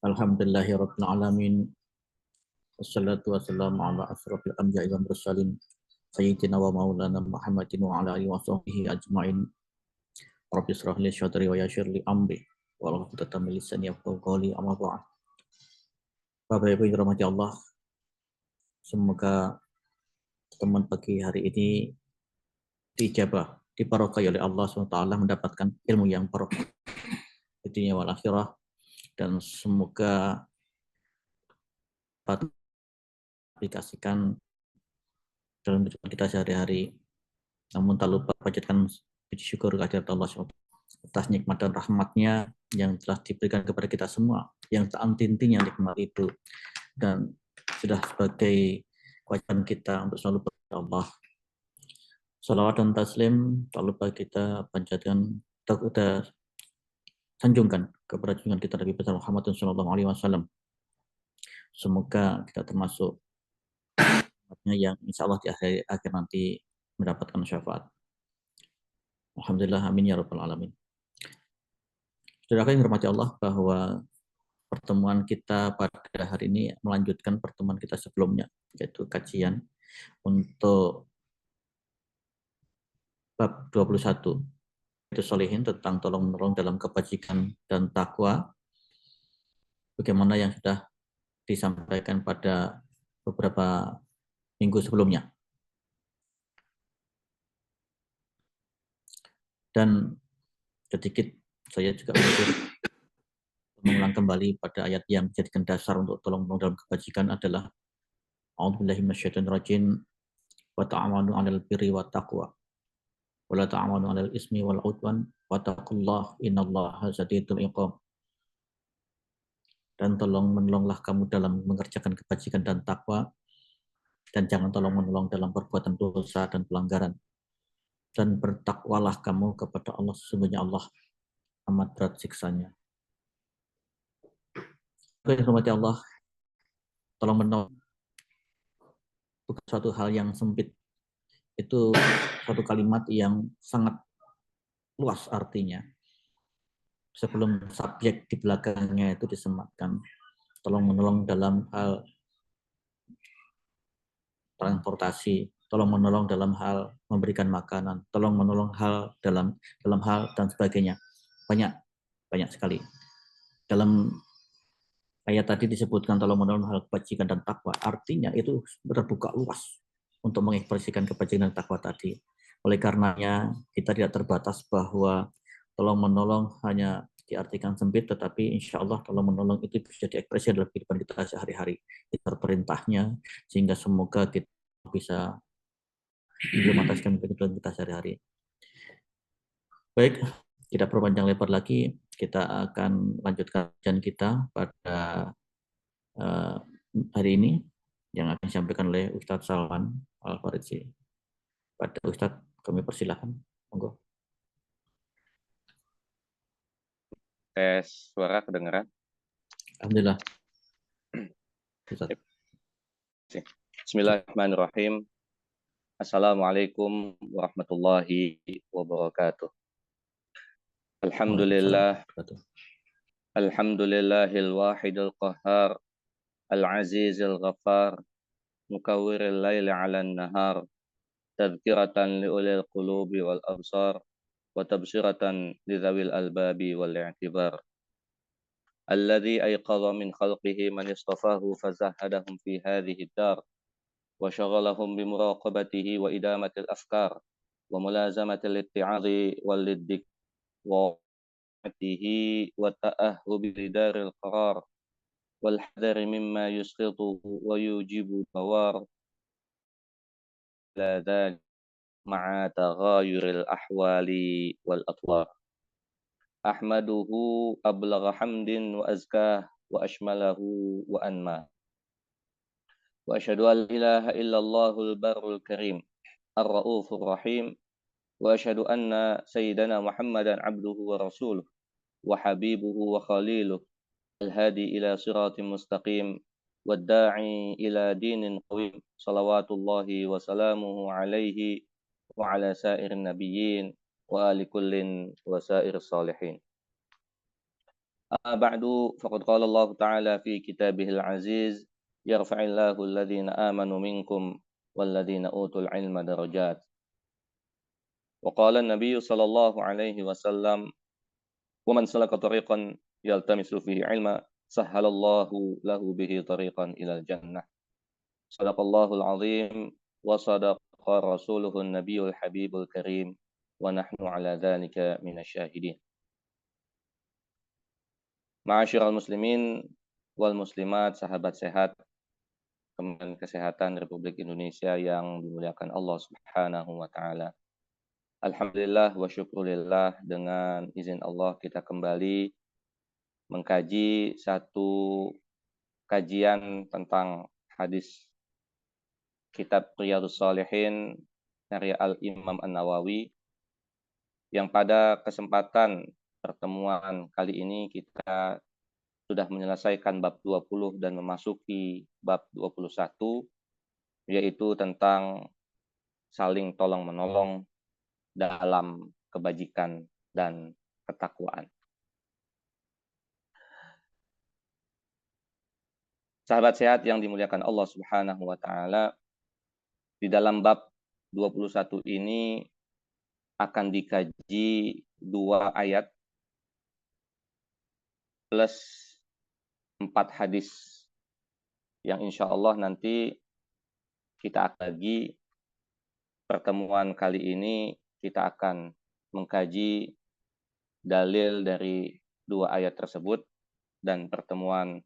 Alhamdulillahirabbil alamin. Wassalatu wassalamu ala asrofil anbiya'i wal mursalin sayyidina wa maulana Muhammadin wa ala alihi wa sahbihi ajmain. Rabbi shrah li sadri wa yassir li amri wahlul 'uqdatam min lisani yafqahu qawli. Amma ba'd. Bapak Ibu yang dirahmati Allah, semoga teman pagi hari ini diijabah, dibarokahi oleh Allah SWT, mendapatkan ilmu yang barokah di dunia wal akhirah, dan semoga dapat aplikasikan dalam kehidupan kita sehari-hari. Namun tak lupa panjatkan puji syukur kehadirat Allah SWT atas nikmat dan rahmatnya yang telah diberikan kepada kita semua, yang tak henti-hentinya nikmat itu, dan sudah sebagai kewajiban kita untuk selalu berdoa Allah. Salawat dan taslim tak lupa kita panjatkan, kita sanjungkan kepada junjungan kita Nabi besar Muhammad SAW. Semoga kita termasuk yang insya Allah di akhir nanti mendapatkan syafaat. Alhamdulillah, amin ya rabbal alamin. Saudara yang dirahmati Allah, bahwa pertemuan kita pada hari ini melanjutkan pertemuan kita sebelumnya, yaitu kajian untuk bab 21, yaitu solihin, tentang tolong-menolong dalam kebajikan dan takwa, bagaimana yang sudah disampaikan pada beberapa minggu sebelumnya. Dan sedikit saya juga mengulang kembali pada ayat yang menjadikan dasar untuk tolong-menolong dalam kebajikan adalah A'udzubillahi minasyaitonir rajim, wa ta'awanu 'alal birri wat taqwa wa la ta'awanu 'alal ismi wal 'udwan wattaqullaha innallaha shadidul 'iqab. Dan tolong-menolonglah kamu dalam mengerjakan kebajikan dan takwa, dan jangan tolong-menolong dalam perbuatan dosa dan pelanggaran. Dan bertakwalah kamu kepada Allah, sesungguhnya Allah amat berat siksanya. Hormati Allah, tolong-menolong bukan suatu hal yang sempit. Itu suatu kalimat yang sangat luas artinya. Sebelum subjek di belakangnya itu disematkan, tolong-menolong dalam hal transportasi, tolong-menolong dalam hal memberikan makanan, tolong-menolong hal dalam hal dan sebagainya. Banyak sekali. Dalam ayat tadi disebutkan tolong-menolong hal kebajikan dan takwa, artinya itu terbuka luas untuk mengekspresikan kebajikan dan takwa tadi. Oleh karenanya kita tidak terbatas bahwa tolong-menolong hanya diartikan sempit, tetapi insya Allah tolong-menolong itu bisa diekspresi dalam kehidupan kita sehari-hari. Itu perintahnya, sehingga semoga kita bisa implementasikan kehidupan kita sehari-hari. Baik, tidak perlu panjang lebar lagi, kita akan lanjutkan kajian kita pada hari ini yang akan disampaikan oleh Ustadz Salman Al-Faridzi. Pada Ustadz, kami persilahkan. Monggo. Tes suara kedengaran? Alhamdulillah. Bismillahirrahmanirrahim. Assalamualaikum warahmatullahi wabarakatuh. Alhamdulillahil wahidil qahhar, al-azizil ghaffar, mukawwiril laili 'alan nahar, tadhkiratan liulil qulubi wal absar, wa tabsiratan lidzawil albabi wal i'tibar. Alladzi ayqadha min khalqihi man istafahu fazahadahum fi hadhihi ad-dar wa syaghalahum bi muraqabatihi wa idamatil afkar wa mulazamatil itti'adhi wal liddik wa atihi wa ta'ahhubi lidaril qarar wal hadari mimma yusqitu wa yujibu tawar la dzalik ma'a taghayuril ahwali wal atwar. Ahmaduhu ablagha hamdin wa azkah wa ashmalahu wa anma. Wa asyhadu an la ilaha illallahul barrul karim ar-raufur rahim. Wa asyhadu anna sayyidana Muhammadan abduhu wa rasuluh wa habibuhu wa khaliluh, al-hadi ila siratim mustaqim wad da'i ila dinin qawim. Salawatullahi wa salamuhu alaihi wa ala sairin nabiyyin wa ali kullin wa sairis salihin. بعد فقد قال الله تعالى في كتابه العزيز يرفع الله الذين آمنوا منكم والذين أوتوا العلم درجات وقال النبي صلى الله عليه وسلم ومن سلك طريقا يلتمس فيه علما سهل الله له به طريقا إلى الجنة صدق الله العظيم وصدق رسوله النبي الحبيب الكريم ونحن على ذلك من الشاهدين. Ma'asyiral muslimin wal muslimat, sahabat sehat, Kementerian Kesehatan Republik Indonesia yang dimuliakan Allah Subhanahu wa taala. Alhamdulillah wa syukurillah, dengan izin Allah kita kembali mengkaji satu kajian tentang hadis kitab Riyadhus Shalihin karya Al-Imam An-Nawawi, yang pada kesempatan pertemuan kali ini kita sudah menyelesaikan bab 20 dan memasuki bab 21, yaitu tentang saling tolong-menolong dalam kebajikan dan ketakwaan. Sahabat sehat yang dimuliakan Allah Subhanahu wa taala, di dalam bab 21 ini akan dikaji 2 ayat plus 4 hadis yang insya Allah nanti kita akan bagi. Pertemuan kali ini kita akan mengkaji dalil dari 2 ayat tersebut, dan pertemuan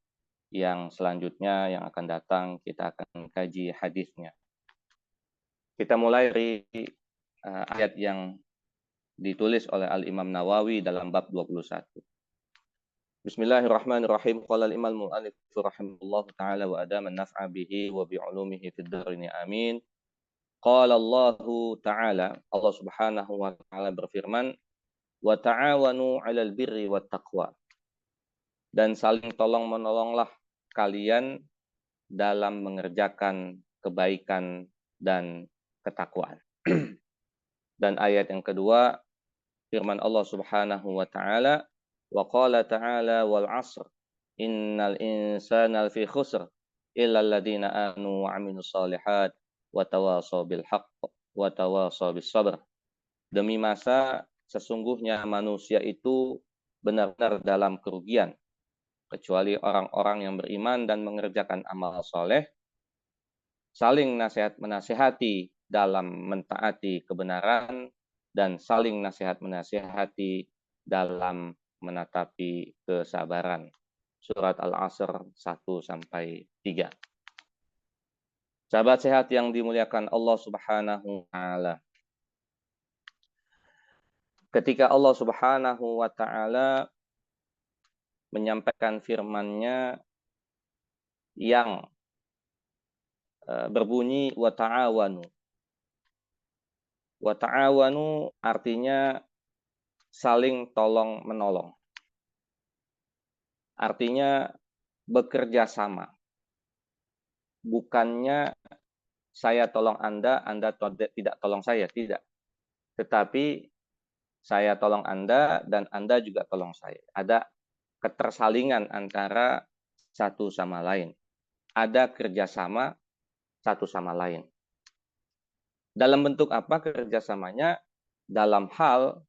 yang selanjutnya yang akan datang kita akan kaji hadisnya. Kita mulai dari ayat yang ditulis oleh Al-Imam Nawawi dalam bab 21. Bismillahirrahmanirrahim. Qala al-imam al-mu'allif rahimahullah ta'ala wa adama an-naf'a bihi wa bi'ulumihi fid dharini amin. Qala Allah ta'ala, Allah Subhanahu wa ta'ala berfirman, wa ta'awanu 'alal birri wat taqwa. Dan saling tolong-menolonglah kalian dalam mengerjakan kebaikan dan ketakwaan. Dan ayat yang kedua, firman Allah Subhanahu wa ta'ala, wa qala ta'ala wal 'asr innal insana lafi khusr illa alladziina aamanu wa 'amilus shalihat wa tawasaw bil haqq wa tawasaw bis sabr. Demi masa sesungguhnya manusia itu benar-benar dalam kerugian, kecuali orang-orang yang beriman dan mengerjakan amal soleh, saling nasihat-menasihati dalam mentaati kebenaran, dan saling nasihat-menasihati dalam menatapi kesabaran. Surat Al-Asr 1-3. Sahabat sehat yang dimuliakan Allah Subhanahu wa ta'ala, ketika Allah Subhanahu wa ta'ala menyampaikan firman-Nya yang berbunyi wa ta'awanu. Wa ta'awanu artinya saling tolong menolong. Artinya bekerja sama. Bukannya saya tolong Anda, Anda tidak tolong saya, tidak. Tetapi saya tolong Anda dan Anda juga tolong saya. Ada ketersalingan antara satu sama lain. Ada kerjasama satu sama lain. Dalam bentuk apa kerjasamanya? Dalam hal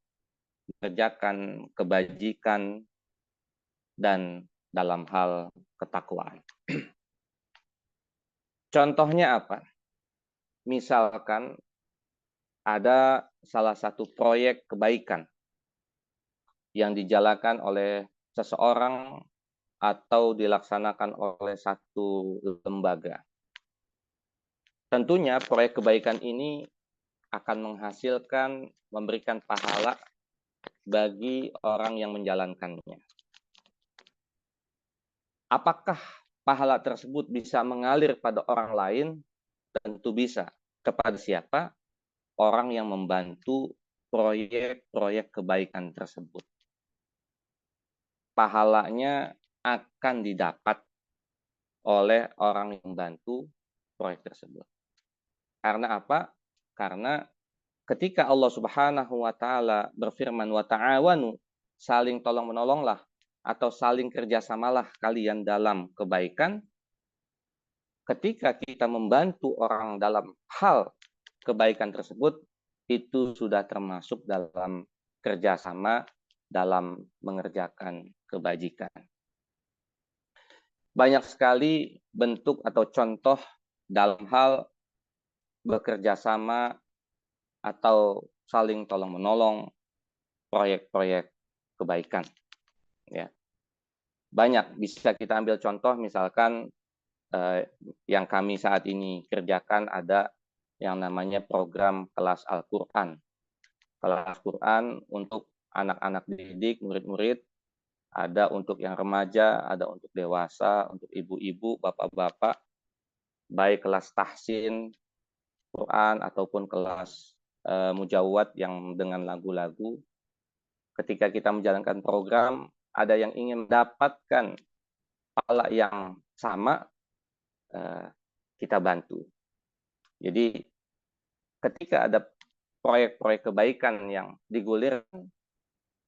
mengerjakan kebajikan dan dalam hal ketakwaan. Contohnya apa? Misalkan ada salah satu proyek kebaikan yang dijalankan oleh seseorang atau dilaksanakan oleh satu lembaga. Tentunya proyek kebaikan ini akan menghasilkan, memberikan pahala bagi orang yang menjalankannya. Apakah pahala tersebut bisa mengalir pada orang lain? Tentu bisa. Kepada siapa? Orang yang membantu proyek-proyek kebaikan tersebut. Pahalanya akan didapat oleh orang yang membantu proyek tersebut. Karena apa? Karena ketika Allah Subhanahu wa ta'ala berfirman wa ta'awanu, saling tolong-menolonglah atau saling kerjasamalah kalian dalam kebaikan. Ketika kita membantu orang dalam hal kebaikan tersebut, itu sudah termasuk dalam kerjasama dalam mengerjakan kebajikan. Banyak sekali bentuk atau contoh dalam hal bekerja sama atau saling tolong-menolong proyek-proyek kebaikan. Ya. Banyak, bisa kita ambil contoh misalkan yang kami saat ini kerjakan ada yang namanya program kelas Al-Quran. Kelas Quran untuk anak-anak didik, murid-murid, ada untuk yang remaja, ada untuk dewasa, untuk ibu-ibu, bapak-bapak, baik kelas tahsin Quran ataupun kelas mujawad yang dengan lagu-lagu. Ketika kita menjalankan program, ada yang ingin mendapatkan pahala yang sama, kita bantu. Jadi ketika ada proyek-proyek kebaikan yang digulirkan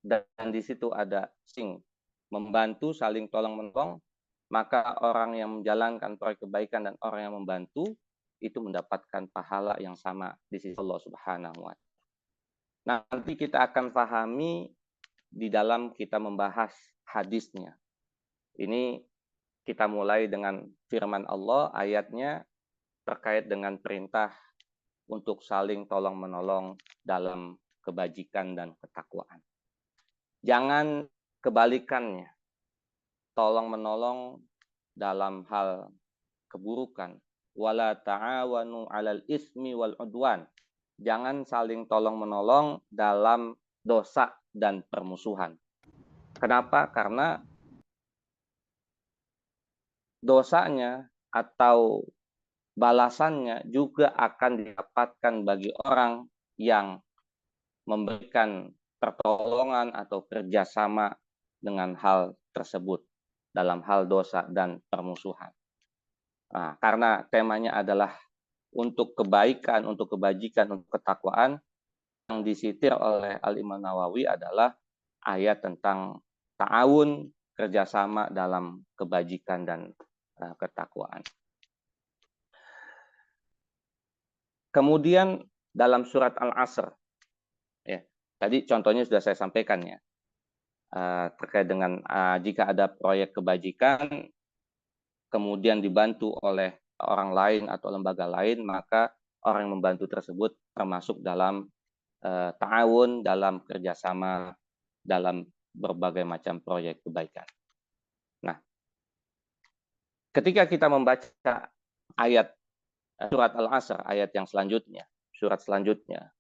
dan di situ ada membantu, saling tolong-menolong, maka orang yang menjalankan proyek kebaikan dan orang yang membantu itu mendapatkan pahala yang sama di sisi Allah Subhanahu wa Ta'ala. Nanti kita akan pahami di dalam kita membahas hadisnya. Ini kita mulai dengan firman Allah, ayatnya terkait dengan perintah untuk saling tolong-menolong dalam kebajikan dan ketakwaan. Jangan kebalikannya, tolong-menolong dalam hal keburukan. Wala ta'awanu 'alal ismi wal 'udwan. Jangan saling tolong-menolong dalam dosa dan permusuhan. Kenapa? Karena dosanya atau balasannya juga akan didapatkan bagi orang yang memberikan pertolongan atau kerjasama dengan hal tersebut dalam hal dosa dan permusuhan. Nah, karena temanya adalah untuk kebaikan, untuk kebajikan, untuk ketakwaan, yang disitir oleh Al-Imam Nawawi adalah ayat tentang ta'awun, kerjasama dalam kebajikan dan ketakwaan. Kemudian dalam surat Al-Asr, ya, tadi contohnya sudah saya sampaikan ya, terkait dengan jika ada proyek kebajikan, kemudian dibantu oleh orang lain atau lembaga lain, maka orang yang membantu tersebut termasuk dalam ta'awun, dalam kerjasama, dalam berbagai macam proyek kebaikan. Nah, ketika kita membaca ayat surat Al-Asr, ayat yang selanjutnya, surat selanjutnya,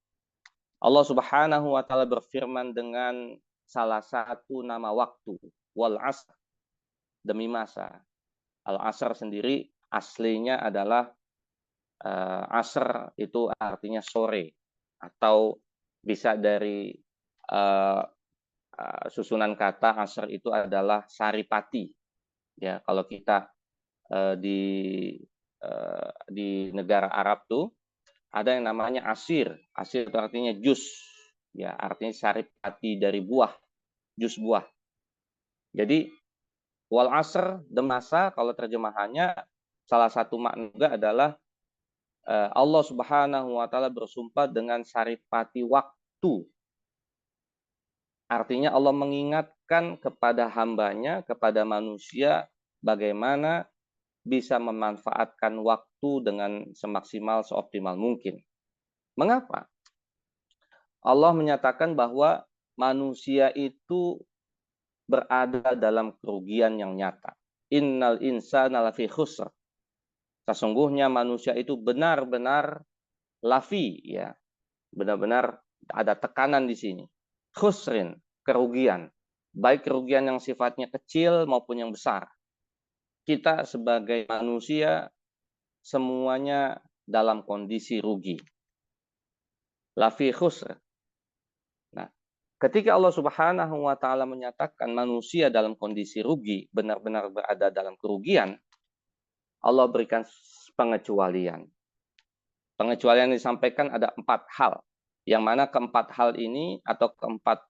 Allah Subhanahu wa Ta'ala berfirman dengan salah satu nama waktu, wal asr, demi masa. Al-Asr sendiri aslinya adalah asr itu artinya sore, atau bisa dari susunan kata asr itu adalah saripati. Ya, kalau kita di negara Arab tuh ada yang namanya asir. Asir itu artinya jus. Ya, artinya saripati dari buah, jus buah. Jadi wal asr, demasa, kalau terjemahannya salah satu makna juga adalah Allah Subhanahu wa Ta'ala bersumpah dengan saripati waktu. Artinya Allah mengingatkan kepada hambanya, kepada manusia, bagaimana bisa memanfaatkan waktu dengan semaksimal, seoptimal mungkin. Mengapa? Allah menyatakan bahwa manusia itu berada dalam kerugian yang nyata. Innal insana lafi khusr. Sesungguhnya manusia itu benar-benar lafi, ya, benar-benar ada tekanan di sini. Khusrin, kerugian, baik kerugian yang sifatnya kecil maupun yang besar. Kita sebagai manusia semuanya dalam kondisi rugi. Lafi khusr. Nah, ketika Allah Subhanahu wa Ta'ala menyatakan manusia dalam kondisi rugi, benar-benar berada dalam kerugian, Allah berikan pengecualian. Pengecualian yang disampaikan ada 4 hal. Yang mana keempat hal ini atau keempat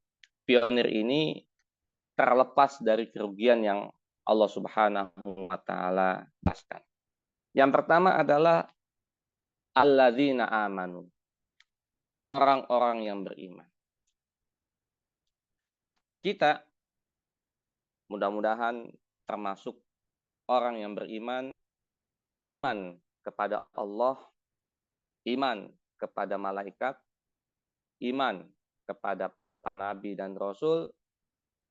pionir ini terlepas dari kerugian yang Allah Subhanahu wa taala paskan. Yang pertama adalah alladzina amanu, orang-orang yang beriman. Kita mudah-mudahan termasuk orang yang beriman, iman kepada Allah, iman kepada malaikat, iman kepada nabi dan rasul,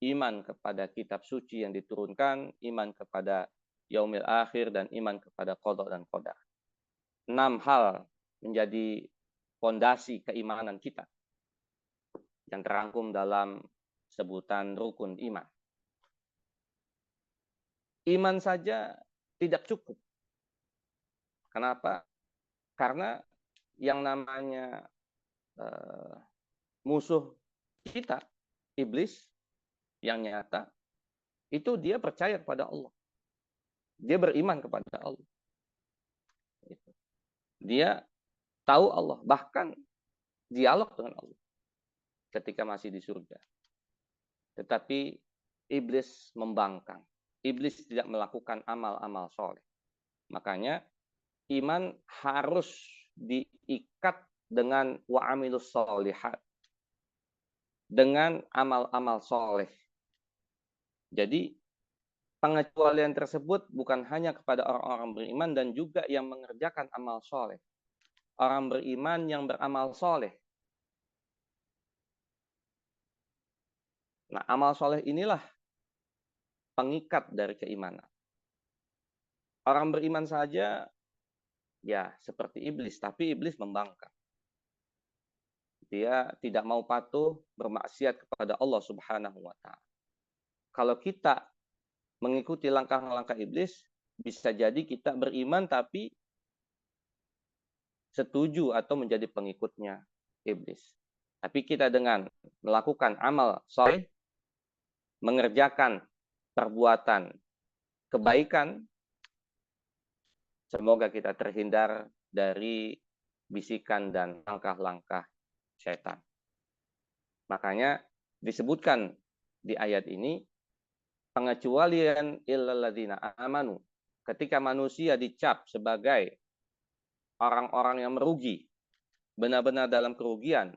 iman kepada kitab suci yang diturunkan, iman kepada yaumil akhir, dan iman kepada qada dan qadar. 6 hal menjadi fondasi keimanan kita yang terangkum dalam sebutan rukun iman. Iman saja tidak cukup. Kenapa? Karena yang namanya musuh kita, iblis yang nyata, itu dia percaya kepada Allah. Dia beriman kepada Allah. Dia tahu Allah, bahkan dialog dengan Allah ketika masih di surga. Tetapi iblis membangkang. Iblis tidak melakukan amal-amal soleh. Makanya iman harus diikat dengan wa'amilus solihat, dengan amal-amal soleh. Jadi pengecualian tersebut bukan hanya kepada orang-orang beriman dan juga yang mengerjakan amal soleh. Orang beriman yang beramal soleh. Nah, amal soleh inilah pengikat dari keimanan. Orang beriman saja ya seperti iblis, tapi iblis membangkang. Dia tidak mau patuh bermaksiat kepada Allah Subhanahu wa taala. Kalau kita mengikuti langkah-langkah iblis, bisa jadi kita beriman tapi setuju atau menjadi pengikutnya iblis. Tapi kita dengan melakukan amal soleh, mengerjakan perbuatan kebaikan, semoga kita terhindar dari bisikan dan langkah-langkah syaitan. Makanya disebutkan di ayat ini, pengecualian illalladzina amanu, ketika manusia dicap sebagai orang-orang yang merugi, benar-benar dalam kerugian,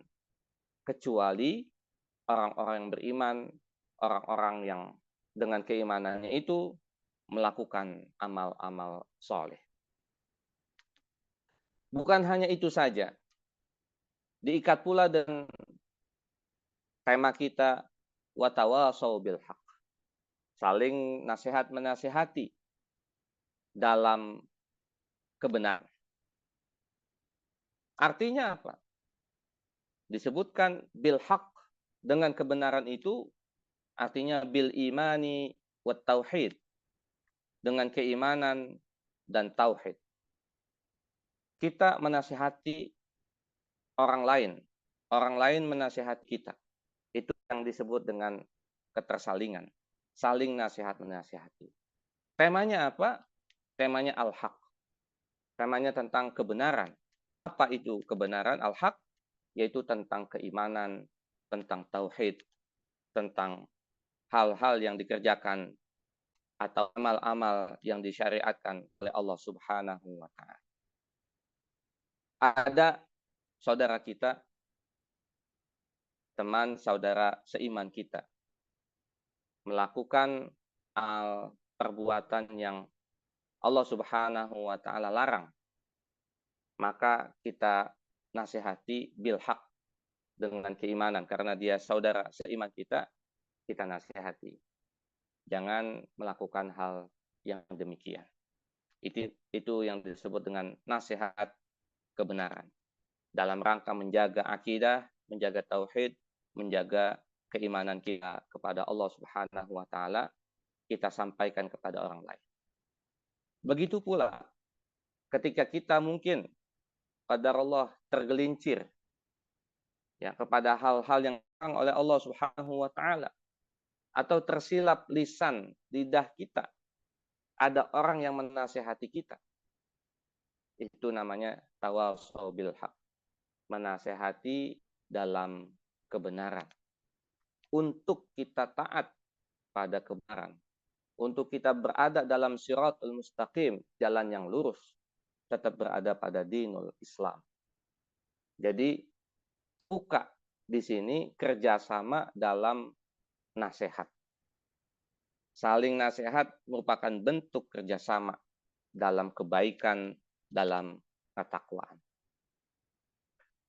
kecuali orang-orang yang beriman, orang-orang yang dengan keimanannya itu melakukan amal-amal soleh. Bukan hanya itu saja, diikat pula dengan tema kita watawasau bil haq, saling nasihat menasihati dalam kebenaran. Artinya apa? Disebutkan bil haq, dengan kebenaran itu artinya bil imani wat tauhid, dengan keimanan dan tauhid. Kita menasihati orang lain menasihati kita. Itu yang disebut dengan ketersalingan, saling nasihat menasihati. Temanya apa? Temanya al-haq. Temanya tentang kebenaran. Apa itu kebenaran? Al-haq yaitu tentang keimanan, tentang tauhid, tentang hal-hal yang dikerjakan atau amal-amal yang disyariatkan oleh Allah Subhanahu wa taala. Ada saudara kita, teman saudara seiman kita, melakukan perbuatan yang Allah Subhanahu wa taala larang, maka kita nasihati bil haq, dengan keimanan, karena dia saudara seiman kita nasihati. Jangan melakukan hal yang demikian. Itu yang disebut dengan nasihat kebenaran. Dalam rangka menjaga akidah, menjaga tauhid, menjaga keimanan kita kepada Allah Subhanahu wa taala, kita sampaikan kepada orang lain. Begitu pula ketika kita mungkin qadarullah tergelincir ya kepada hal-hal yang dilarang oleh Allah Subhanahu wa taala, atau tersilap lisan lidah kita, ada orang yang menasihati kita. Itu namanya tawasau bil haq, menasihati dalam kebenaran. Untuk kita taat pada kebenaran. Untuk kita berada dalam siratul mustaqim, jalan yang lurus, tetap berada pada dinul Islam. Jadi buka di sini kerjasama dalam nasihat. Saling nasihat merupakan bentuk kerjasama dalam kebaikan, dalam ketakwaan.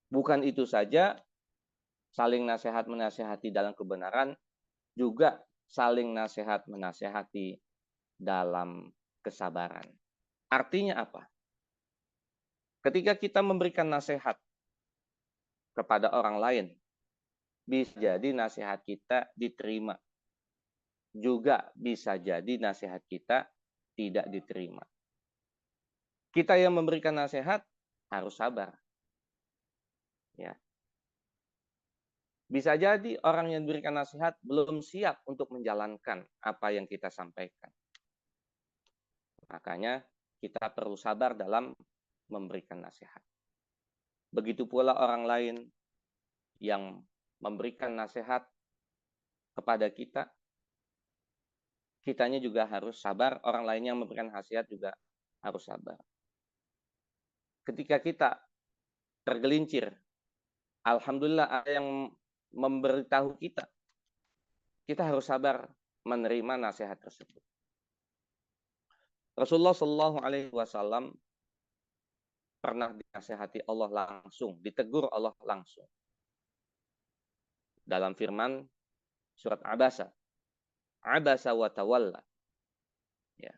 Bukan itu saja, saling nasihat menasihati dalam kebenaran, juga saling nasihat menasihati dalam kesabaran. Artinya apa? Ketika kita memberikan nasihat kepada orang lain, bisa jadi nasihat kita diterima. Juga bisa jadi nasihat kita tidak diterima. Kita yang memberikan nasihat harus sabar. Ya. Bisa jadi orang yang diberikan nasihat belum siap untuk menjalankan apa yang kita sampaikan. Makanya kita perlu sabar dalam memberikan nasihat. Begitu pula orang lain yang memberikan nasihat kepada kita, kitanya juga harus sabar, orang lain yang memberikan nasihat juga harus sabar. Ketika kita tergelincir, alhamdulillah ada yang memberitahu kita, kita harus sabar menerima nasihat tersebut. Rasulullah Shallallahu Alaihi Wasallam pernah dinasihati Allah langsung, ditegur Allah langsung. Dalam firman surat Abasa wa tawalla. Ya.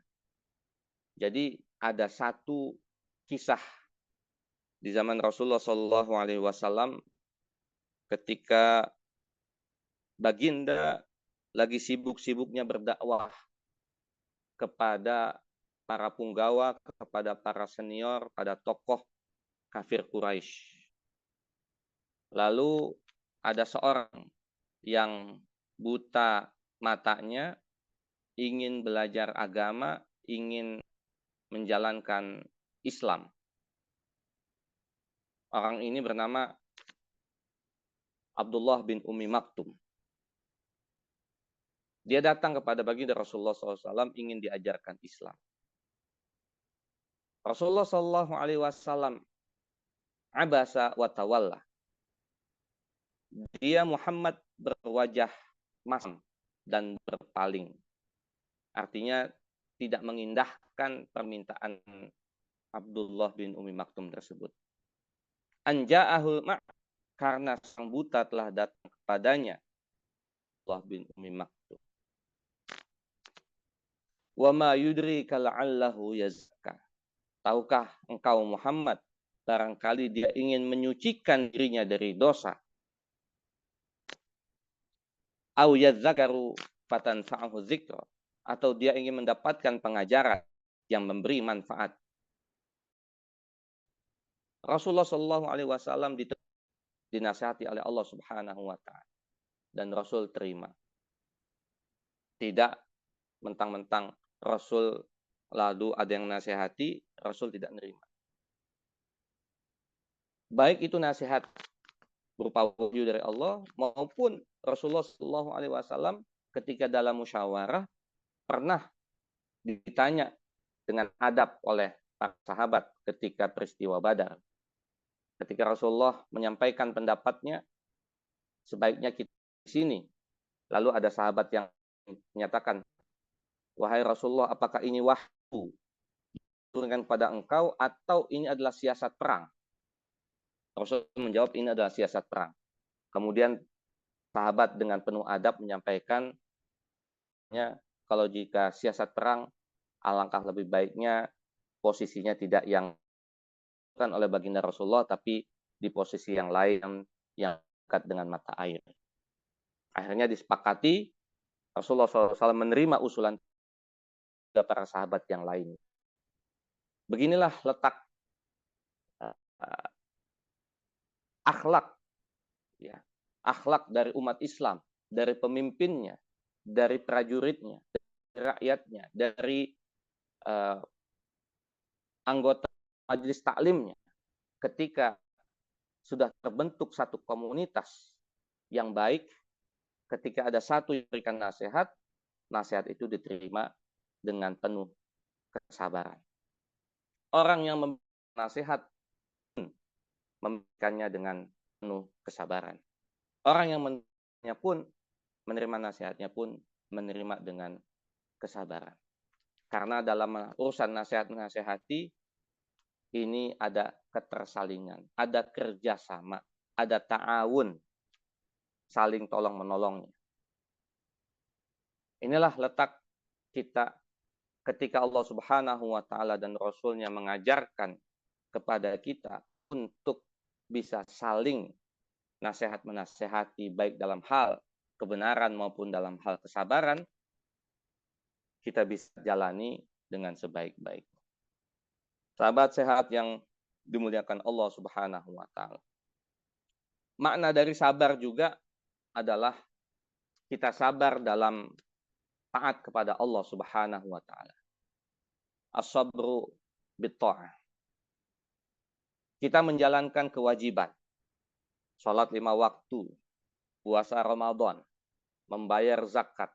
Jadi ada satu kisah di zaman Rasulullah Shallallahu Alaihi Wasallam ketika baginda lagi sibuk-sibuknya berdakwah kepada para punggawa, kepada para senior, pada tokoh kafir Quraisy. Lalu ada seorang yang buta matanya, ingin belajar agama, ingin menjalankan Islam. Orang ini bernama Abdullah bin Ummi Maktum. Dia datang kepada baginda Rasulullah SAW ingin diajarkan Islam. Rasulullah SAW abasa wa tawalla. Dia Muhammad berwajah masam dan berpaling. Artinya tidak mengindahkan permintaan Abdullah bin Ummi Maktum tersebut. Anja'ahul ma' karena sang buta telah datang kepadanya. Abdullah bin Ummi Maktum. Wa ma yudrika la'allahu yazakka. Tahukah engkau Muhammad, barangkali dia ingin menyucikan dirinya dari dosa. Au yadzakaru fatanfa'ahu dzikra, atau dia ingin mendapatkan pengajaran yang memberi manfaat. Rasulullah Shallallahu Alaihi Wasallam dinasihati oleh Allah Subhanahu Wa Taala dan Rasul terima. Tidak mentang-mentang Rasul lalu ada yang nasihati, Rasul tidak menerima. Baik itu nasihat berupa wahyu dari Allah maupun Rasulullah Shallallahu Alaihi Wasallam ketika dalam musyawarah pernah ditanya dengan adab oleh para sahabat ketika peristiwa Badar. Ketika Rasulullah menyampaikan pendapatnya, sebaiknya kita di sini. Lalu ada sahabat yang menyatakan, wahai Rasulullah, apakah ini wahyu diturunkan kepada engkau atau ini adalah siasat perang? Rasul menjawab, ini adalah siasat perang. Kemudian sahabat dengan penuh adab menyampaikan, kalau jika siasat perang, alangkah lebih baiknya posisinya tidak yang oleh baginda Rasulullah, tapi di posisi yang lain yang dekat dengan mata air. Akhirnya disepakati, Rasulullah SAW menerima usulan para sahabat yang lain. Beginilah letak akhlak, ya, akhlak dari umat Islam, dari pemimpinnya, dari prajuritnya, dari rakyatnya, dari anggota majelis taklimnya. Ketika sudah terbentuk satu komunitas yang baik, ketika ada satu yang memberikan nasihat, nasihat itu diterima dengan penuh kesabaran. Orang yang memberikan nasihat memberikannya dengan penuh kesabaran. Orang yang menerima nasihatnya pun menerima dengan kesabaran. Karena dalam urusan nasihat menasihati ini ada ketersalingan, ada kerjasama, ada ta'awun, saling tolong menolongnya. Inilah letak kita ketika Allah Subhanahu wa Ta'ala dan Rasul-Nya mengajarkan kepada kita untuk bisa saling nasihat menasihati, baik dalam hal kebenaran maupun dalam hal kesabaran, kita bisa jalani dengan sebaik-baik. Sahabat sehat yang dimuliakan Allah Subhanahu wa Ta'ala. Makna dari sabar juga adalah kita sabar dalam taat kepada Allah Subhanahu wa Ta'ala. As-sabru bit-tha'ah. Kita menjalankan kewajiban. Salat 5 waktu, puasa Ramadan, membayar zakat,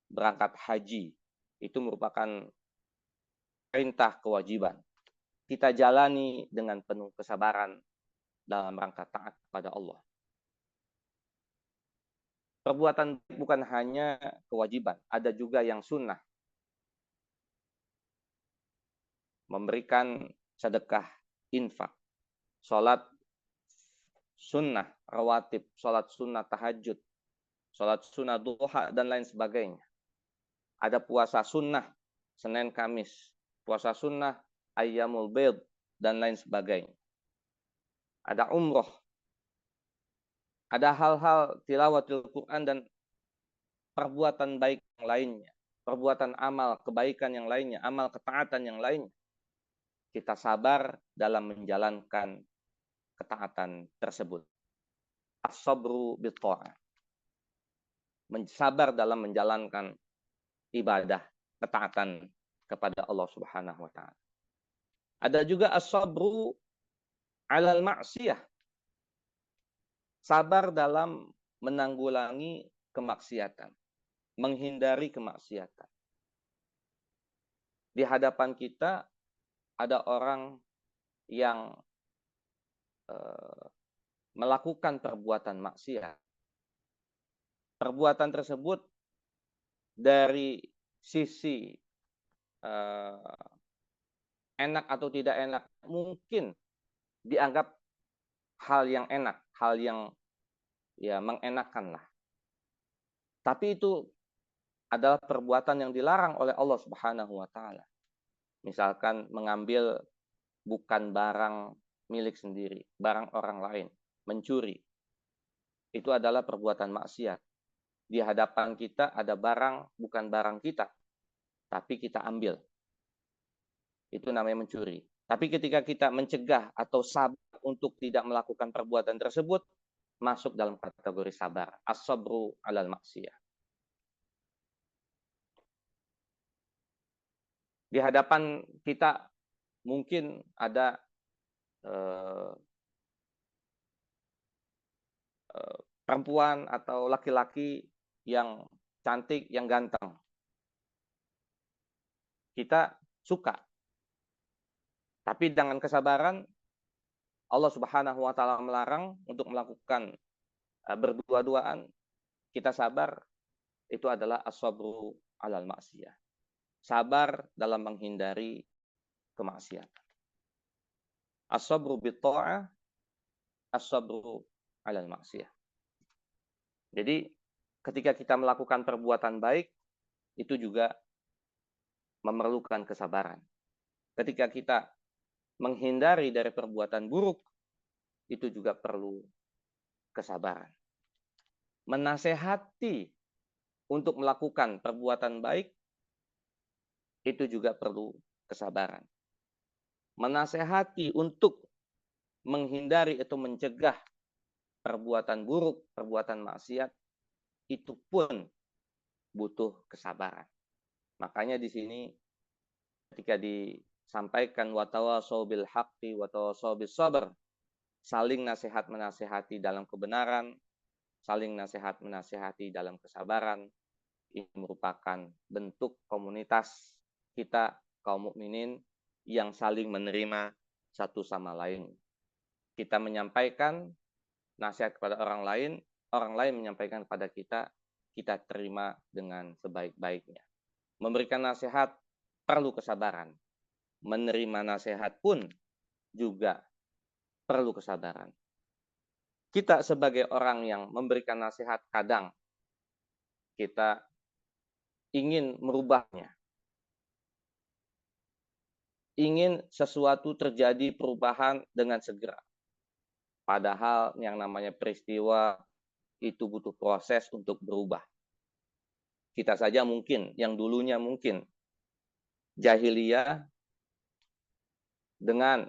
berangkat haji, itu merupakan perintah kewajiban. Kita jalani dengan penuh kesabaran dalam rangka taat kepada Allah. Perbuatan bukan hanya kewajiban, ada juga yang sunnah. Memberikan sedekah, infak, salat sunnah, rawatib, salat sunnah tahajud, salat sunnah duha, dan lain sebagainya. Ada puasa sunnah, Senin Kamis, puasa sunnah, Ayyamul Bid, dan lain sebagainya. Ada umroh, ada hal-hal tilawatul Quran dan perbuatan baik yang lainnya, perbuatan amal kebaikan yang lainnya, amal ketaatan yang lainnya. Kita sabar dalam menjalankan ketaatan tersebut. As-sabru bit-tha'ah. Sabar dalam menjalankan ibadah, ketaatan kepada Allah Subhanahu wa Ta'ala. Ada juga as-sabru 'alal ma'siyah. Sabar dalam menanggulangi kemaksiatan, menghindari kemaksiatan. Di hadapan kita ada orang yang melakukan perbuatan maksiat. Perbuatan tersebut dari sisi enak atau tidak enak, mungkin dianggap hal yang enak, hal yang ya mengenakan lah. Tapi itu adalah perbuatan yang dilarang oleh Allah Subhanahu wa Ta'ala. Misalkan mengambil bukan barang milik sendiri, barang orang lain, mencuri. Itu adalah perbuatan maksiat. Di hadapan kita ada barang bukan barang kita, tapi kita ambil. Itu namanya mencuri. Tapi ketika kita mencegah atau sabar untuk tidak melakukan perbuatan tersebut, masuk dalam kategori sabar. As-sabru 'alal maksiyah. Di hadapan kita mungkin ada perempuan atau laki-laki yang cantik, yang ganteng. Kita suka. Tapi dengan kesabaran, Allah Subhanahu wa Ta'ala melarang untuk melakukan berdua-duaan. Kita sabar, itu adalah as-sabru 'alal maksiyah. Sabar dalam menghindari kemaksiatan. As-sabru bit-tha'ah, as-sabru 'alal maksiyah. Jadi ketika kita melakukan perbuatan baik, itu juga memerlukan kesabaran. Ketika kita menghindari dari perbuatan buruk, itu juga perlu kesabaran. Menasehati untuk melakukan perbuatan baik, itu juga perlu kesabaran. Menasehati untuk menghindari atau mencegah perbuatan buruk, perbuatan maksiat, itu pun butuh kesabaran. Makanya di sini ketika disampaikan watawasau bil haqqi watawasau bis sabr, saling nasihat menasihati dalam kebenaran, saling nasihat menasihati dalam kesabaran, ini merupakan bentuk komunitas kita kaum mukminin yang saling menerima satu sama lain. Kita menyampaikan nasihat kepada orang lain menyampaikan kepada kita, kita terima dengan sebaik-baiknya. Memberikan nasihat perlu kesabaran. Menerima nasihat pun juga perlu kesabaran. Kita sebagai orang yang memberikan nasihat, kadang kita ingin merubahnya. Ingin sesuatu terjadi perubahan dengan segera. Padahal yang namanya peristiwa itu butuh proses untuk berubah. Kita saja mungkin, yang dulunya mungkin jahiliyah dengan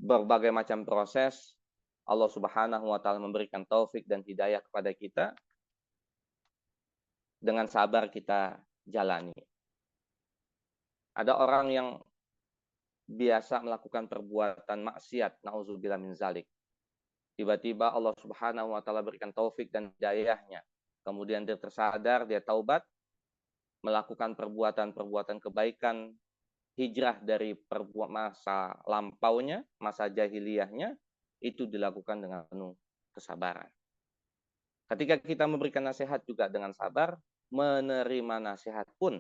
berbagai macam proses, Allah Subhanahu wa taala memberikan taufik dan hidayah kepada kita. Dengan sabar kita jalani. Ada orang yang biasa melakukan perbuatan maksiat, nauzubillah min zalik. Tiba-tiba Allah Subhanahu wa taala berikan taufik dan hidayahnya. Kemudian dia tersadar, dia taubat, melakukan perbuatan-perbuatan kebaikan, hijrah dari masa lampaunya, masa jahiliyahnya, itu dilakukan dengan penuh kesabaran. Ketika kita memberikan nasihat juga dengan sabar, menerima nasihat pun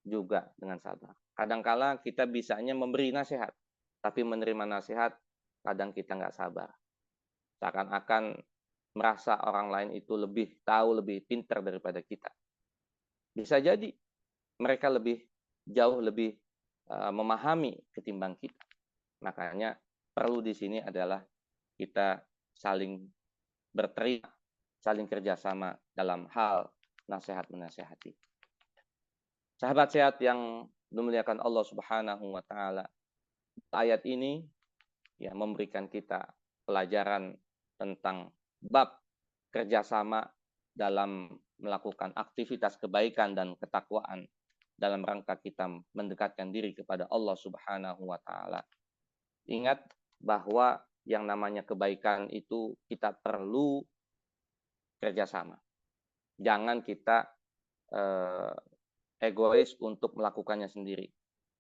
juga dengan sabar. Kadangkala kita bisanya memberi nasihat, tapi menerima nasihat kadang kita nggak sabar. Seakan-akan merasa orang lain itu lebih tahu, lebih pintar daripada kita. Bisa jadi mereka jauh lebih memahami ketimbang kita. Makanya perlu di sini adalah kita saling berterima, saling kerjasama dalam hal nasihat menasihati. Sahabat sehat yang dimuliakan Allah Subhanahu wa taala, ayat ini ya memberikan kita pelajaran tentang bab kerjasama dalam melakukan aktivitas kebaikan dan ketakwaan dalam rangka kita mendekatkan diri kepada Allah Subhanahu wa taala. Ingat bahwa yang namanya kebaikan itu kita perlu kerjasama. Jangan kita egois untuk melakukannya sendiri,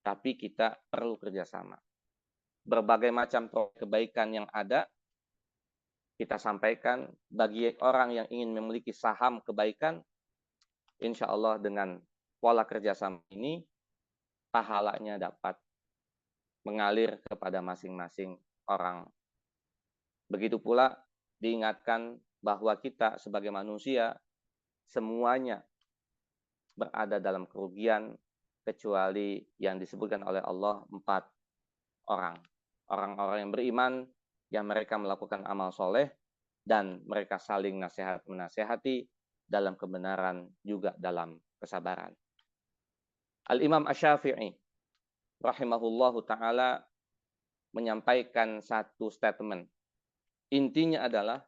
tapi kita perlu kerjasama. Berbagai macam kebaikan yang ada kita sampaikan bagi orang yang ingin memiliki saham kebaikan, insya Allah dengan pola kerjasama ini pahalanya dapat mengalir kepada masing-masing orang. Begitu pula diingatkan bahwa kita sebagai manusia semuanya berada dalam kerugian kecuali yang disebutkan oleh Allah 4 orang. Orang-orang yang beriman yang mereka melakukan amal soleh dan mereka saling menasehati dalam kebenaran juga dalam kesabaran. Al-Imam Asy-Syafi'i rahimahullahu ta'ala menyampaikan satu statement. Intinya adalah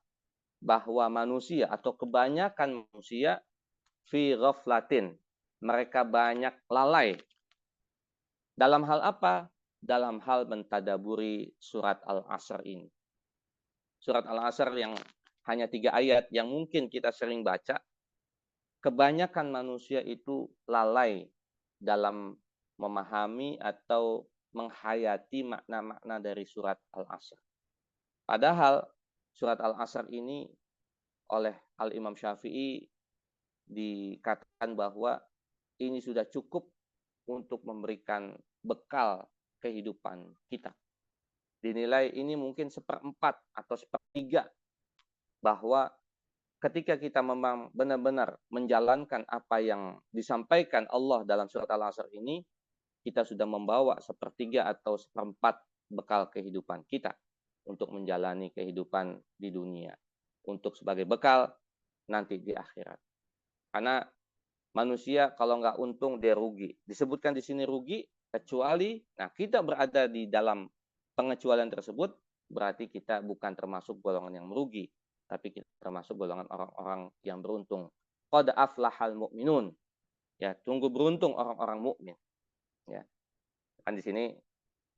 bahwa manusia atau kebanyakan manusia fi ghaflatin. Mereka banyak lalai. Dalam hal apa? Dalam hal mentadaburi surat Al-Asr ini. Surat Al-Asr yang hanya 3 ayat yang mungkin kita sering baca. Kebanyakan manusia itu lalai dalam memahami atau menghayati makna-makna dari surat Al-Asr. Padahal surat Al-Asr ini oleh Al-Imam Syafi'i dikatakan bahwa ini sudah cukup untuk memberikan bekal kehidupan kita. Dinilai ini mungkin 1/4 atau 1/3 bahwa ketika kita memang benar-benar menjalankan apa yang disampaikan Allah dalam surat Al-Asr ini, kita sudah membawa 1/3 atau 1/4 bekal kehidupan kita untuk menjalani kehidupan di dunia, untuk sebagai bekal nanti di akhirat. Karena manusia kalau nggak untung dia rugi. Disebutkan di sini rugi kecuali, nah kita berada di dalam pengecualian tersebut berarti kita bukan termasuk golongan yang merugi, tapi kita termasuk golongan orang-orang yang beruntung. Qad aflahal mu'minun. Ya, tunggu beruntung orang-orang mukmin. Ya. Kan di sini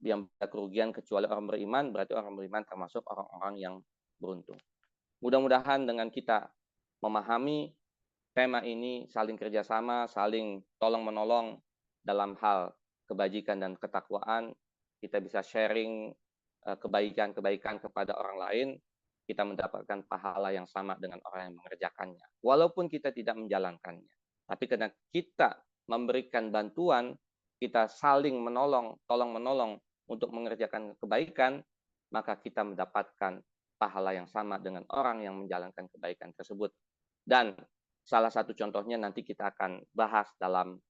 yang kerugian kecuali orang beriman, berarti orang beriman termasuk orang-orang yang beruntung. Mudah-mudahan dengan kita memahami tema ini saling kerjasama, saling tolong-menolong dalam hal kebajikan dan ketakwaan. Kita bisa sharing kebaikan-kebaikan kepada orang lain, kita mendapatkan pahala yang sama dengan orang yang mengerjakannya. Walaupun kita tidak menjalankannya. Tapi karena kita memberikan bantuan, kita saling menolong, tolong-menolong untuk mengerjakan kebaikan, maka kita mendapatkan pahala yang sama dengan orang yang menjalankan kebaikan tersebut. Dan salah satu contohnya nanti kita akan bahas dalam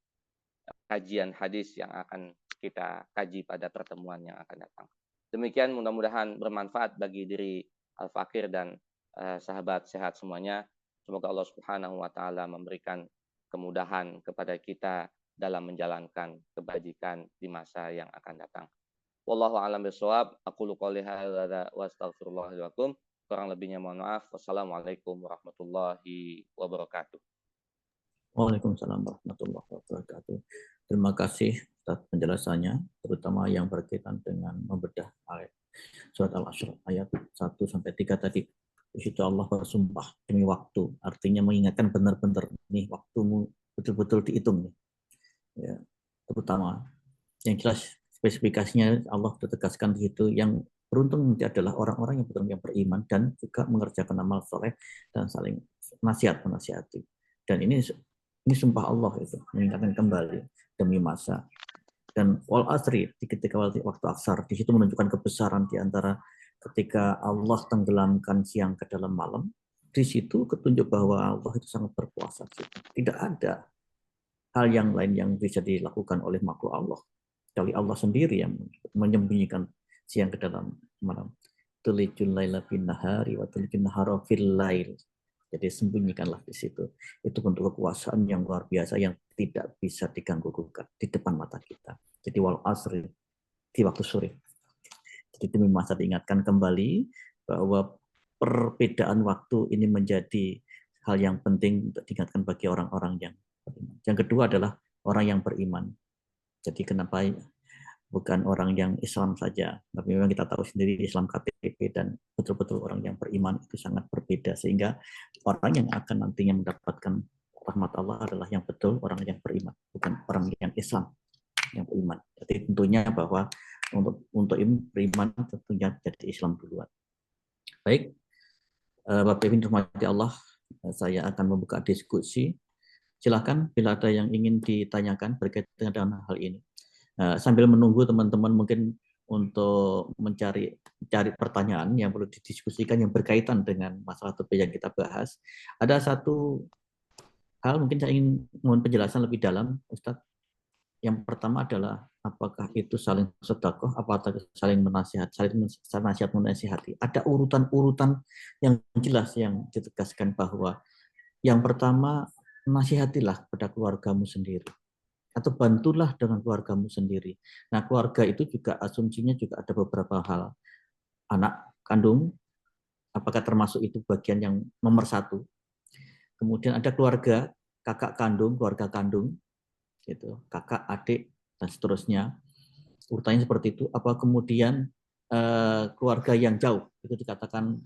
kajian hadis yang akan kita kaji pada pertemuan yang akan datang. Demikian, mudah-mudahan bermanfaat bagi diri Al-Fakir dan sahabat sehat semuanya. Semoga Allah Subhanahu wa taala memberikan kemudahan kepada kita dalam menjalankan kebajikan di masa yang akan datang. Wallahu a'lam bishawab. Aqulu qouli hadza wa astaghfirullah li wa lakum. Kurang lebihnya mohon maaf. Wassalamualaikum warahmatullahi wabarakatuh. Waalaikumsalam warahmatullahi wabarakatuh. Terima kasih atas penjelasannya, terutama yang berkaitan dengan membedah ayat surat Al-Asr ayat 1 sampai 3 tadi. Di situ Allah bersumpah demi waktu, artinya mengingatkan benar-benar nih waktumu betul-betul dihitung nih. Ya, terutama yang jelas spesifikasinya Allah tegaskan di situ, yang beruntung nanti adalah orang-orang yang betul-betul beriman dan juga mengerjakan amal soleh dan saling menasihati. Dan ini sumpah Allah itu mengingatkan kembali demi masa. Dan wal asri ketika waktu asar di situ menunjukkan kebesaran di antara ketika Allah tenggelamkan siang ke dalam malam. Di situ ketunjuk bahwa Allah itu sangat berkuasa. Tidak ada hal yang lain yang bisa dilakukan oleh makhluk Allah. Kecuali Allah sendiri yang menyembunyikan siang ke dalam malam. Tulijul laila bin nahari wa tulijul nahara fil lail. Jadi sembunyikanlah di situ. Itu bentuk kekuasaan yang luar biasa yang tidak bisa diganggu gugat di depan mata kita. Jadi wal asri di waktu sore. Jadi demi masa diingatkan kembali bahwa perbedaan waktu ini menjadi hal yang penting untuk diingatkan bagi orang-orang yang beriman. Yang kedua adalah orang yang beriman. Jadi kenapa bukan orang yang Islam saja, tapi memang kita tahu sendiri Islam KTP dan betul-betul orang yang beriman itu sangat berbeda, sehingga orang yang akan nantinya mendapatkan rahmat Allah adalah yang betul orang yang beriman, bukan orang yang Islam yang beriman. Jadi tentunya bahwa untuk beriman tentunya jadi Islam duluan. Baik, Bapak Ibu rahmati Allah, saya akan membuka diskusi. Silakan bila ada yang ingin ditanyakan berkaitan dengan hal ini. Sambil menunggu teman-teman mungkin untuk mencari pertanyaan yang perlu didiskusikan yang berkaitan dengan masalah topik yang kita bahas. Ada satu hal mungkin saya ingin mohon penjelasan lebih dalam, Ustadz. Yang pertama adalah apakah itu saling sedekah, apakah saling menasihati. Ada urutan-urutan yang jelas yang ditegaskan bahwa yang pertama nasihatilah kepada keluargamu sendiri. Atau bantulah dengan keluargamu sendiri. Nah, keluarga itu juga asumsinya juga ada beberapa hal. Anak kandung, apakah termasuk itu bagian yang nomor satu. Kemudian ada keluarga, kakak kandung, keluarga kandung, gitu, kakak, adik, dan seterusnya. Urutannya seperti itu. Apa kemudian keluarga yang jauh, itu dikatakan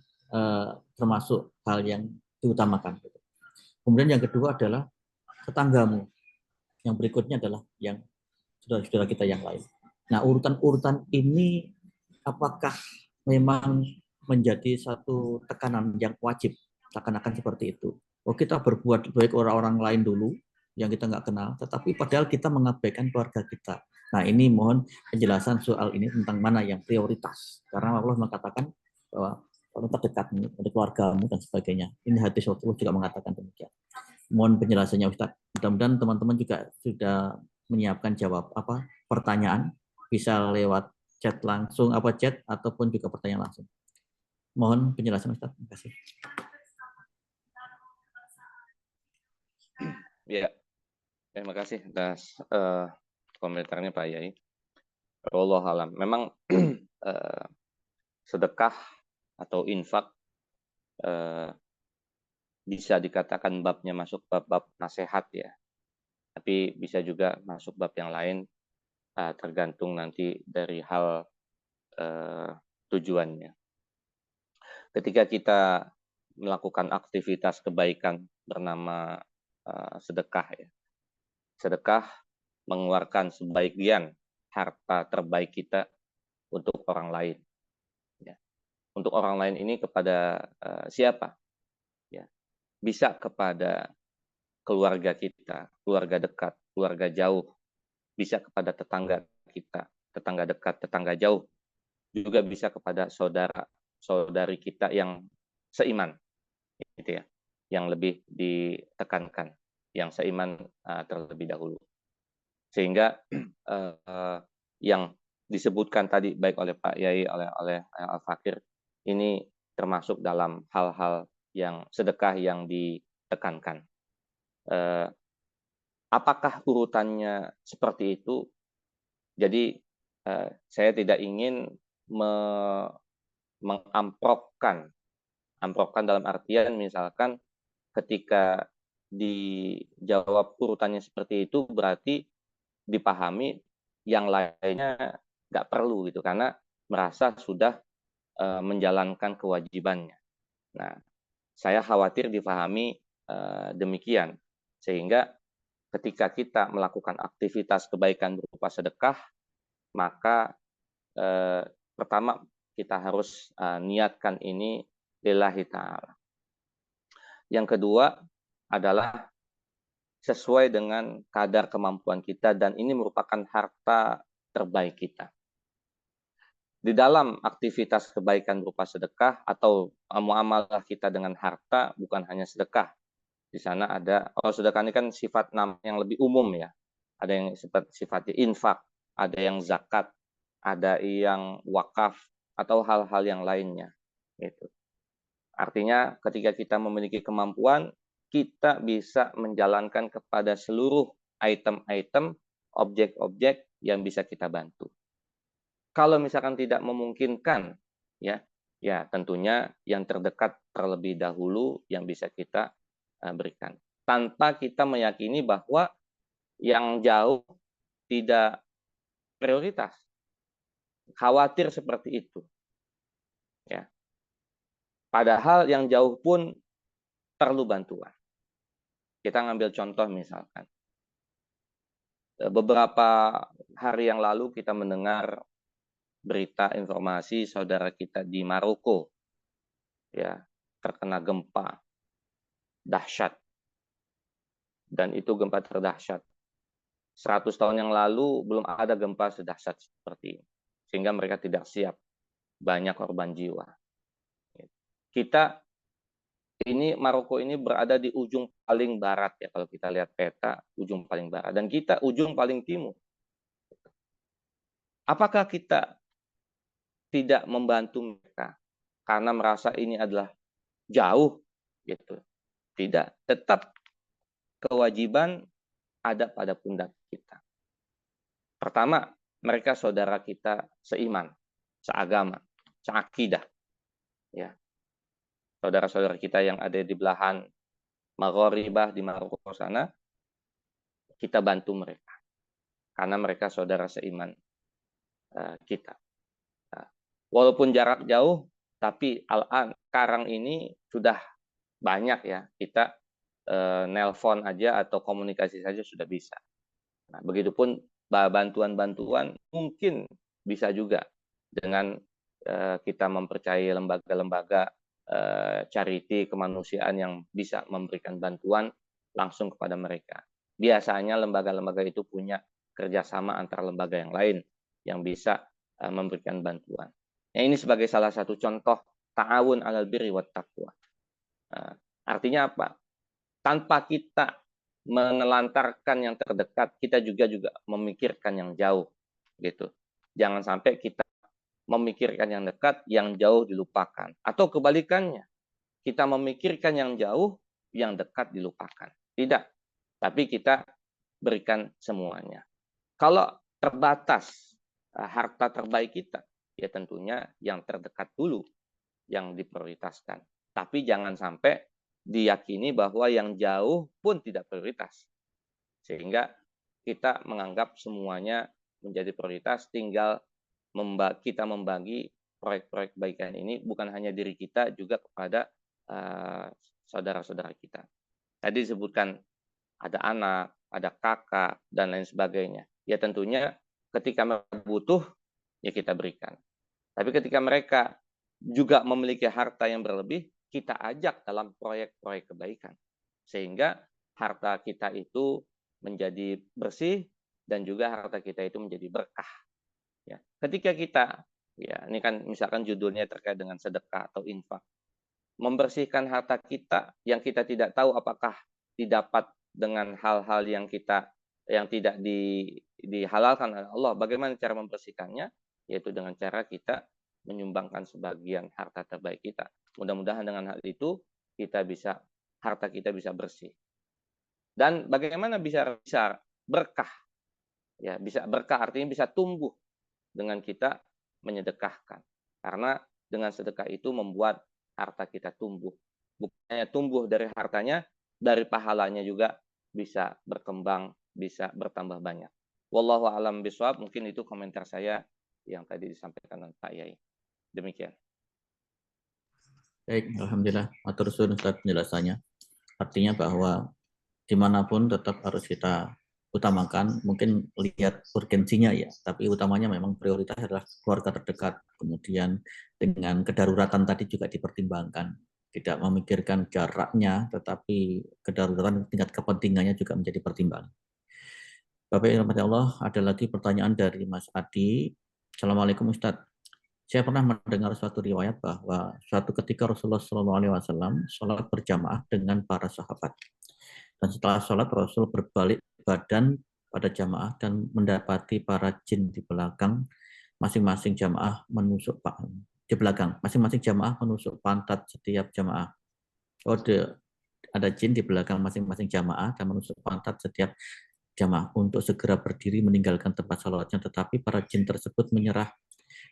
termasuk hal yang diutamakan. Gitu. Kemudian yang kedua adalah tetanggamu. Yang berikutnya adalah yang saudara-saudara kita yang lain. Nah, urutan-urutan ini apakah memang menjadi satu tekanan yang wajib? Seakan-akan seperti itu. Oh, kita berbuat baik orang-orang lain dulu yang kita nggak kenal, tetapi padahal kita mengabaikan keluarga kita. Nah, ini mohon penjelasan soal ini tentang mana yang prioritas. Karena Allah mengatakan bahwa kalau terdekatmu, ada keluargamu dan sebagainya. Ini hadis Rasulullah juga mengatakan demikian. Mohon penjelasannya Ustaz. Mudah-mudahan teman-teman juga sudah menyiapkan jawab pertanyaan, bisa lewat chat langsung chat ataupun juga pertanyaan langsung. Mohon penjelasan Ustaz. Terima kasih. Ya, terima kasih atas komentarnya Pak Yai. Wallahu alam. Memang sedekah atau infak bisa dikatakan babnya masuk bab-bab nasihat ya. Tapi bisa juga masuk bab yang lain, tergantung nanti dari hal tujuannya. Ketika kita melakukan aktivitas kebaikan bernama sedekah ya. Sedekah mengeluarkan sebagian harta terbaik kita untuk orang lain. Ya. Untuk orang lain ini kepada siapa? Ya. Bisa kepada keluarga kita, keluarga dekat, keluarga jauh, bisa kepada tetangga kita, tetangga dekat, tetangga jauh, juga bisa kepada saudara-saudari kita yang seiman, gitu ya, yang lebih ditekankan, yang seiman terlebih dahulu. Sehingga yang disebutkan tadi baik oleh Pak Yai, oleh Al-Fakir, ini termasuk dalam hal-hal yang sedekah yang ditekankan. Apakah urutannya seperti itu? Jadi saya tidak ingin mengamprokkan dalam artian misalkan ketika dijawab urutannya seperti itu berarti dipahami yang lainnya nggak perlu gitu karena merasa sudah menjalankan kewajibannya. Nah, saya khawatir dipahami demikian sehingga ketika kita melakukan aktivitas kebaikan berupa sedekah, maka pertama kita harus niatkan ini lillahi ta'ala. Yang kedua adalah sesuai dengan kadar kemampuan kita dan ini merupakan harta terbaik kita. Di dalam aktivitas kebaikan berupa sedekah atau muamalah kita dengan harta bukan hanya sedekah. Di sana ada, sedekah ini kan sifat nama yang lebih umum ya. Ada yang sifatnya infak, ada yang zakat, ada yang wakaf, atau hal-hal yang lainnya. Gitu. Artinya ketika kita memiliki kemampuan, kita bisa menjalankan kepada seluruh item-item, objek-objek yang bisa kita bantu. Kalau misalkan tidak memungkinkan, ya tentunya yang terdekat terlebih dahulu yang bisa kita berikan. Tanpa kita meyakini bahwa yang jauh tidak prioritas. Khawatir seperti itu. Ya. Padahal yang jauh pun perlu bantuan. Kita ngambil contoh misalkan. Beberapa hari yang lalu kita mendengar berita informasi saudara kita di Maroko ya terkena gempa dahsyat. Dan itu gempa terdahsyat. 100 tahun yang lalu belum ada gempa sedahsyat seperti ini. Sehingga mereka tidak siap. Banyak korban jiwa. Kita ini Maroko ini berada di ujung paling barat ya kalau kita lihat peta ujung paling barat dan kita ujung paling timur. Apakah kita tidak membantu mereka karena merasa ini adalah jauh gitu? Tidak, tetap kewajiban ada pada pundak kita. Pertama, mereka saudara kita seiman, seagama, seakidah. Ya. Saudara-saudara kita yang ada di belahan Maghribah di Maroko sana, kita bantu mereka. Karena mereka saudara seiman kita. Walaupun jarak jauh, tapi sekarang ini sudah banyak ya, kita nelpon aja atau komunikasi saja sudah bisa. Nah, begitupun bantuan-bantuan mungkin bisa juga dengan kita mempercayai lembaga-lembaga charity kemanusiaan yang bisa memberikan bantuan langsung kepada mereka. Biasanya lembaga-lembaga itu punya kerjasama antara lembaga yang lain yang bisa memberikan bantuan. Nah, ini sebagai salah satu contoh ta'awun 'alal birri wat taqwa. Artinya apa? Tanpa kita menelantarkan yang terdekat, kita juga memikirkan yang jauh, gitu. Jangan sampai kita memikirkan yang dekat, yang jauh dilupakan. Atau kebalikannya, kita memikirkan yang jauh, yang dekat dilupakan. Tidak, tapi kita berikan semuanya. Kalau terbatas harta terbaik kita, ya tentunya yang terdekat dulu yang diprioritaskan. Tapi jangan sampai diyakini bahwa yang jauh pun tidak prioritas. Sehingga kita menganggap semuanya menjadi prioritas, tinggal kita membagi proyek-proyek kebaikan ini bukan hanya diri kita, juga kepada saudara-saudara kita. Tadi disebutkan ada anak, ada kakak, dan lain sebagainya. Ya tentunya ketika mereka butuh, ya kita berikan. Tapi ketika mereka juga memiliki harta yang berlebih, kita ajak dalam proyek-proyek kebaikan. Sehingga harta kita itu menjadi bersih dan juga harta kita itu menjadi berkah. Ya. Ketika kita, ya ini kan misalkan judulnya terkait dengan sedekah atau infak, membersihkan harta kita yang kita tidak tahu apakah didapat dengan hal-hal yang tidak dihalalkan oleh Allah. Bagaimana cara membersihkannya? Yaitu dengan cara kita menyumbangkan sebagian harta terbaik kita. Mudah-mudahan dengan hal itu harta kita bisa bersih. Dan bagaimana bisa berkah? Ya, bisa berkah artinya bisa tumbuh dengan kita menyedekahkan. Karena dengan sedekah itu membuat harta kita tumbuh. Bukan hanya tumbuh dari hartanya, dari pahalanya juga bisa berkembang, bisa bertambah banyak. Wallahu a'lam bishawab. Mungkin itu komentar saya yang tadi disampaikan oleh Pak Yai. Demikian. Baik, alhamdulillah. Matur suwun Ustaz penjelasannya. Artinya bahwa dimanapun tetap harus kita utamakan, mungkin lihat urgensinya ya, tapi utamanya memang prioritas adalah keluarga terdekat. Kemudian dengan kedaruratan tadi juga dipertimbangkan, tidak memikirkan jaraknya, tetapi kedaruratan tingkat kepentingannya juga menjadi pertimbangan. Bapak yang dirahmati Allah, ada lagi pertanyaan dari Mas Adi. Assalamualaikum Ustadz. Saya pernah mendengar suatu riwayat bahwa suatu ketika Rasulullah SAW sholat berjamaah dengan para sahabat. Dan setelah sholat, Rasul berbalik badan pada jamaah dan mendapati para jin di belakang masing-masing jamaah menusuk di belakang masing-masing jamaah menusuk pantat setiap jamaah. Ada jin di belakang masing-masing jamaah dan menusuk pantat setiap jamaah untuk segera berdiri meninggalkan tempat sholatnya, tetapi para jin tersebut menyerah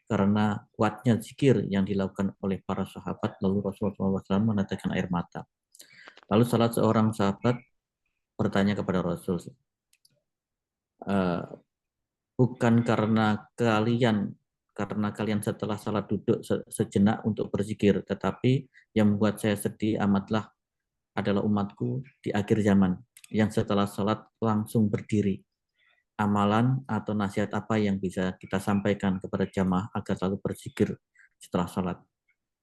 karena kuatnya zikir yang dilakukan oleh para sahabat. Lalu Rasulullah SAW meneteskan air mata. Lalu salah seorang sahabat bertanya kepada Rasul, bukan karena kalian setelah salat duduk sejenak untuk berzikir, tetapi yang membuat saya sedih amatlah adalah umatku di akhir zaman yang setelah salat langsung berdiri. Amalan atau nasihat apa yang bisa kita sampaikan kepada jamaah agar selalu berzikir setelah salat?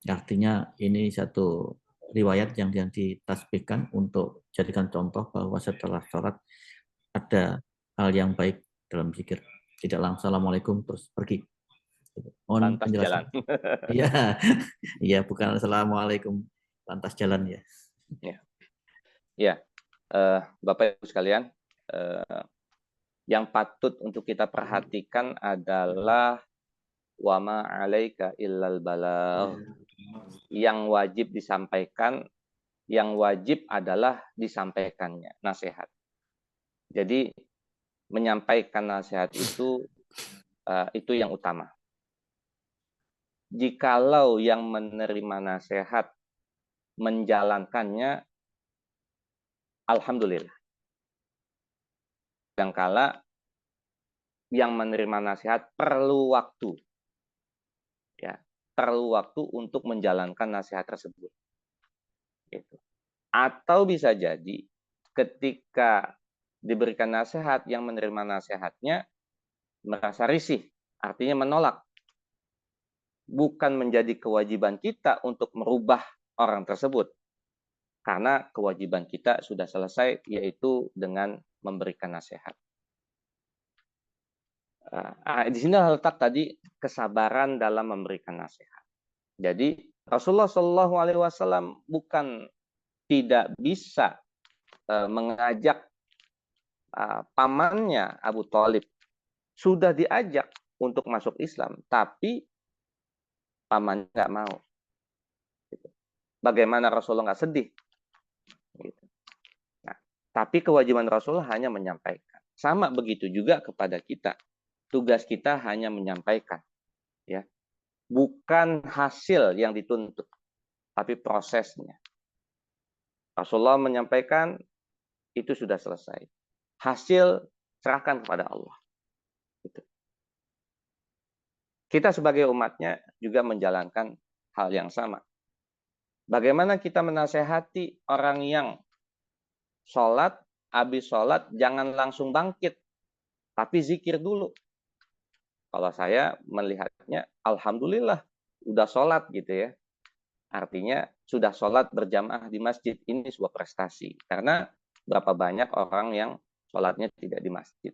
Artinya ini satu riwayat yang ditasbihkan untuk jadikan contoh bahwa setelah sholat ada hal yang baik dalam zikir. Tidak langsung assalamualaikum terus pergi. Mohon Lantas jalan. penjelasan. Iya, iya bukan assalamualaikum lantas jalan ya. Ya, Bapak Ibu sekalian, yang patut untuk kita perhatikan adalah wama alaika illal balagh. Yang wajib disampaikan, yang wajib adalah disampaikannya nasihat. Jadi menyampaikan nasihat itu yang utama. Jikalau yang menerima nasihat menjalankannya, alhamdulillah. Kadangkala yang menerima nasihat perlu waktu, ya, perlu waktu untuk menjalankan nasihat tersebut. Gitu. Atau bisa jadi ketika diberikan nasihat, yang menerima nasihatnya merasa risih, artinya menolak. Bukan menjadi kewajiban kita untuk merubah orang tersebut, karena kewajiban kita sudah selesai, yaitu dengan memberikan nasihat. Di sini letak tadi kesabaran dalam memberikan nasihat. Jadi Rasulullah SAW bukan tidak bisa mengajak pamannya Abu Thalib, sudah diajak untuk masuk Islam, tapi pamannya nggak mau. Bagaimana Rasulullah nggak sedih? Nah, tapi kewajiban Rasulullah hanya menyampaikan. Sama begitu juga kepada kita. Tugas kita hanya menyampaikan, ya, bukan hasil yang dituntut, tapi prosesnya. Rasulullah menyampaikan, itu sudah selesai. Hasil serahkan kepada Allah. Gitu. Kita sebagai umatnya juga menjalankan hal yang sama. Bagaimana kita menasehati orang yang sholat habis sholat jangan langsung bangkit, tapi zikir dulu. Kalau saya melihatnya, alhamdulillah udah sholat gitu ya. Artinya sudah sholat berjamaah di masjid, ini sebuah prestasi. Karena berapa banyak orang yang sholatnya tidak di masjid.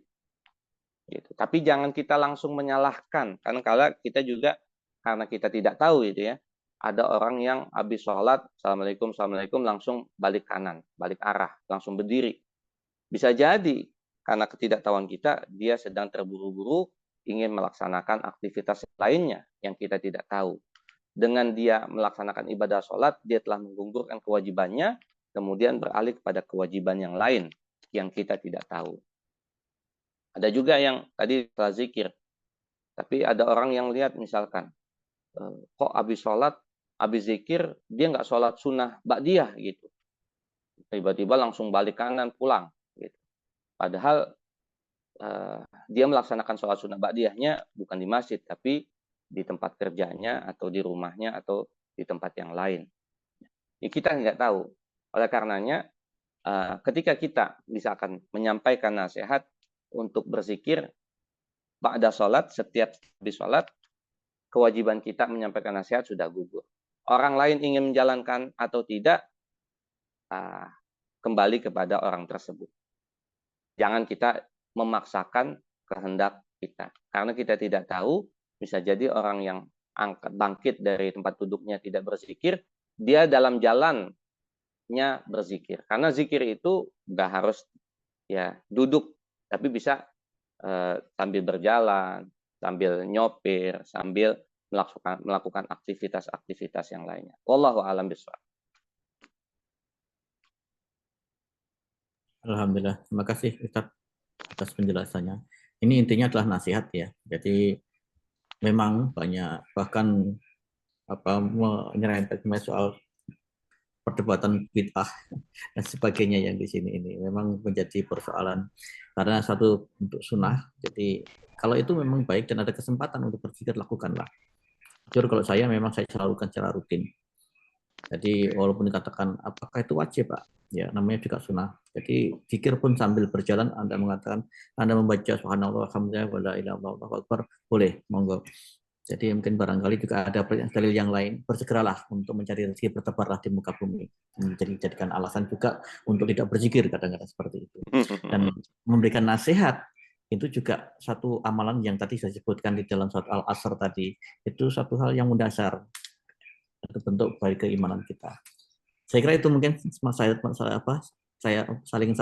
Gitu. Tapi jangan kita langsung menyalahkan, karena kalau kita juga karena kita tidak tahu itu ya, ada orang yang habis sholat, assalamualaikum, assalamualaikum, langsung balik kanan, balik arah, langsung berdiri. Bisa jadi karena ketidaktahuan kita, dia sedang terburu-buru ingin melaksanakan aktivitas lainnya yang kita tidak tahu. Dengan dia melaksanakan ibadah sholat, dia telah menggugurkan kewajibannya, kemudian beralih kepada kewajiban yang lain yang kita tidak tahu. Ada juga yang tadi setelah zikir, tapi ada orang yang lihat misalkan, kok habis sholat, habis zikir, dia nggak sholat sunnah ba'diyah gitu. Tiba-tiba langsung balik kanan pulang. Gitu. Padahal dia melaksanakan sholat sunnah ba'diyahnya bukan di masjid, tapi di tempat kerjanya atau di rumahnya atau di tempat yang lain. Ya, kita nggak tahu. Oleh karenanya, ketika kita misalkan menyampaikan nasihat untuk berzikir, ba'da sholat, setiap habis sholat, kewajiban kita menyampaikan nasihat sudah gugur. Orang lain ingin menjalankan atau tidak, kembali kepada orang tersebut. Jangan kita memaksakan kehendak kita. Karena kita tidak tahu, bisa jadi orang yang bangkit dari tempat duduknya tidak berzikir, dia dalam jalannya berzikir. Karena zikir itu nggak harus ya duduk, tapi bisa sambil berjalan, sambil nyopir, sambil melakukan aktivitas-aktivitas yang lainnya. Wallahu a'lam bishawab. Alhamdulillah, terima kasih Ustaz atas penjelasannya. Ini intinya adalah nasihat ya. Jadi memang banyak bahkan menyerempet soal perdebatan bid'ah dan sebagainya yang di sini ini memang menjadi persoalan karena satu untuk sunnah. Jadi kalau itu memang baik dan ada kesempatan untuk berpikir, lakukanlah. Jujur kalau saya memang saya lakukan secara rutin. Jadi walaupun dikatakan apakah itu wajib Pak? Ya namanya juga sunnah. Jadi zikir pun sambil berjalan Anda mengatakan Anda membaca subhanallah alhamdulillah wala ilaha illallah Allahu akbar, boleh, monggo. Jadi mungkin barangkali juga ada dalil yang lain. Bersegeralah untuk mencari rezeki, bertebarlah di muka bumi. Jadikan alasan juga untuk tidak berzikir kadang-kadang seperti itu. Dan memberikan nasihat itu juga satu amalan yang tadi saya sebutkan di dalam surat Al-Asr tadi. Itu satu hal yang mendasar. Itu bentuk baik keimanan kita. Saya kira itu mungkin saya saling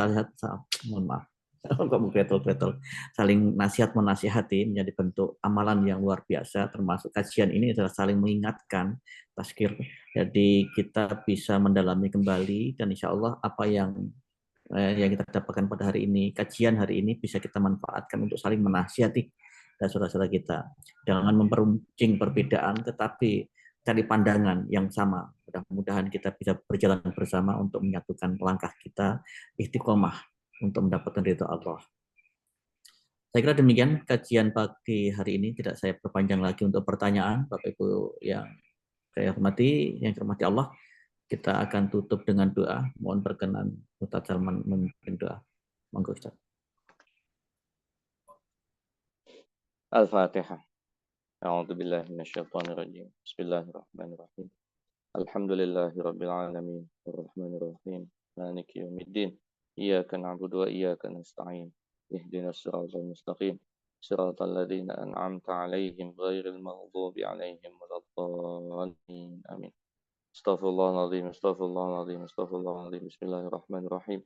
mohon maaf. Kok betul saling nasihat menasihati menjadi bentuk amalan yang luar biasa, termasuk kajian ini adalah saling mengingatkan, tazkir. Jadi kita bisa mendalami kembali dan insya Allah apa yang kita dapatkan pada hari ini, kajian hari ini bisa kita manfaatkan untuk saling menasihati dan saudara-saudara kita. Jangan memperuncing perbedaan, tetapi cari pandangan yang sama. Mudah-mudahan kita bisa berjalan bersama untuk menyatukan langkah kita istiqomah untuk mendapatkan ridho Allah. Saya kira demikian kajian pagi hari ini, tidak saya perpanjang lagi untuk pertanyaan Bapak Ibu yang saya hormati, yang dirahmati Allah. Kita akan tutup dengan doa. Mohon berkenan Ustaz Salman memimpin doa. Monggo Ustaz. Al-Fatihah. A'udzu billahi minasyaitonir rajim. Bismillahirrahmanirrahim. Alhamdulillahi rabbil alamin, arrahmanir rahim, maliki yaumiddin. Iyyaka na'budu wa iyyaka nasta'in. Ihdinas siratal mustaqim. Siratal ladzina an'amta 'alaihim ghairil maghdubi 'alaihim waladdallin. Amin. Astaghfirullahaladzim, astaghfirullahaladzim, astaghfirullahaladzim. Bismillahirrahmanirrahim.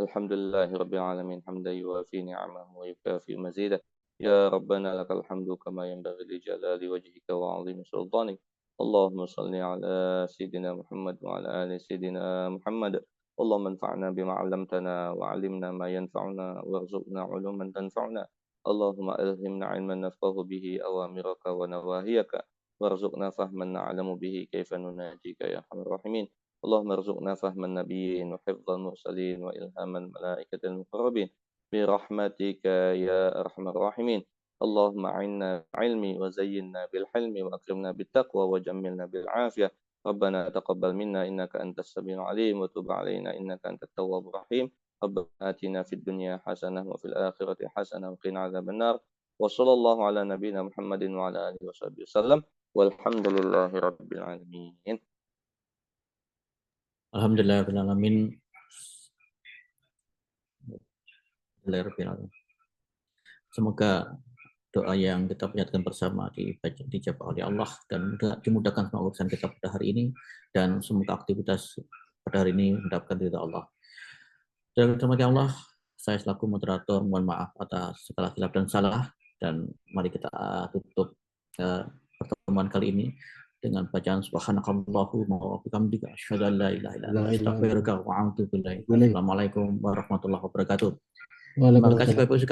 Alhamdulillahi rabbil alamin, hamdan yuwafi ni'amahu wa yukafi mazidah. Ya Rabbana lakal hamdu kama yanbaghi li jalali wajhika wa 'azimi sultanik. Allahumma salli ala Sayyidina Muhammad wa ala ali Sayyidina Muhammad. Allahumma anfa'na bima 'allamtana wa 'allimna ma yanfa'una warzuqna 'uluman tanfa'una. Allahumma ilhimna 'ilman nafqahu bihi awamiraka wa nawahiyaka. warzuqna fahman na'lamu bihi kaifa nunajika ya arhamar rahimin. Allahumma arzuqna fahman nabiyyin wa hifdzal mursalin wa ilhaman malaikatil muqarrabin bi rahmatika ya arhamar rahimin. Allahumma a'inna bil ilmi wa zayyinna bil hilmi wa akrimna bit taqwa wa jammilna bil afiyah. Rabbana taqabbal minna innaka antas samiul alim wa tub alaina innaka antat tawwabur rahim. ربنا آتنا في الدنيا حسنة وفي الآخرة حسنة وقنا عذاب النار وصلى الله على نبينا محمد وعلى آله وصحبه وسلم والحمد لله رب العالمين. Alhamdulillahirrahmanirrahim. Semoga doa yang kita panjatkan bersama dijawab oleh Allah dan dimudahkan semua urusan kita pada hari ini, dan semoga aktivitas pada hari ini mendapatkan ridha Allah. Dan terima kasih Allah, saya selaku moderator mohon maaf atas segala khilaf dan salah, dan mari kita tutup pertemuan kali ini dengan bacaan subhanakallahumma wa bihamdika asyhadu an la ilaha illa anta astaghfiruka wa atubu ilaik. Assalamualaikum warahmatullahi wabarakatuh. Terima kasih Bapak Ibu sekalian.